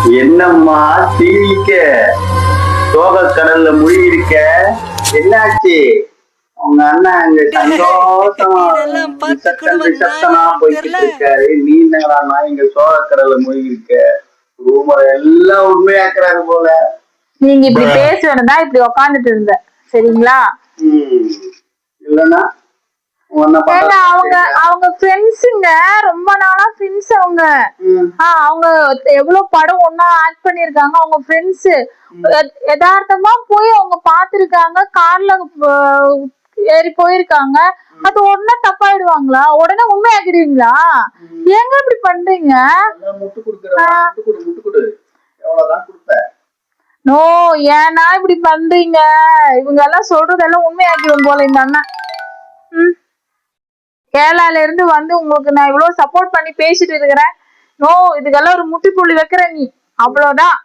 என்னம்மா தீவிக்க சோக கடல்ல மூழ்கி இருக்க? என்னாச்சு? உங்க அண்ணன் அங்க சந்தோஷமா சத்தனா போய்கிட்டு இருக்காரு. நீ என்னங்களாமா இங்க சோக கடல்ல மூழ்கி இருக்க? ரூமர் எல்லாம் உண்மையாக்குறாரு போல. நீங்க இப்படி பேசுறதா இப்படி உக்காந்துட்டு இருந்த சரிங்களா? இல்லன்னா அவங்க அவங்க ஃப்ரெண்ட்ஸுங்க, ரொம்ப நாளா ஃப்ரெண்ட்ஸ் அவங்க. அவங்க எவ்வளவு படம் ஒன்னா ஆக்ட் பண்ணிருக்காங்க. அவங்க ஃப்ரெண்ட்ஸ் யதார்த்தமா போய் அவங்க பாத்துருக்காங்க, கார்ல ஏறி போயிருக்காங்க. அது உடனே தப்பாயிடுவாங்களா? உடனே உண்மையாக்கிடுவீங்களா? ஏங்க இப்படி பண்றீங்க? நோ, ஏன்னா இப்படி பண்றீங்க? இவங்க எல்லாம் சொல்றதெல்லாம் உண்மையாக்கிடும் போல இந்த அண்ணன். கேரளால இருந்து வந்து உங்களுக்கு நான் இவ்வளவு சப்போர்ட் பண்ணி பேசிட்டு இருக்கிறேன். நோ, இதுக்கெல்லாம் ஒரு முட்டுப்புள்ளி வைக்கிற நீ, அவ்வளவுதான்.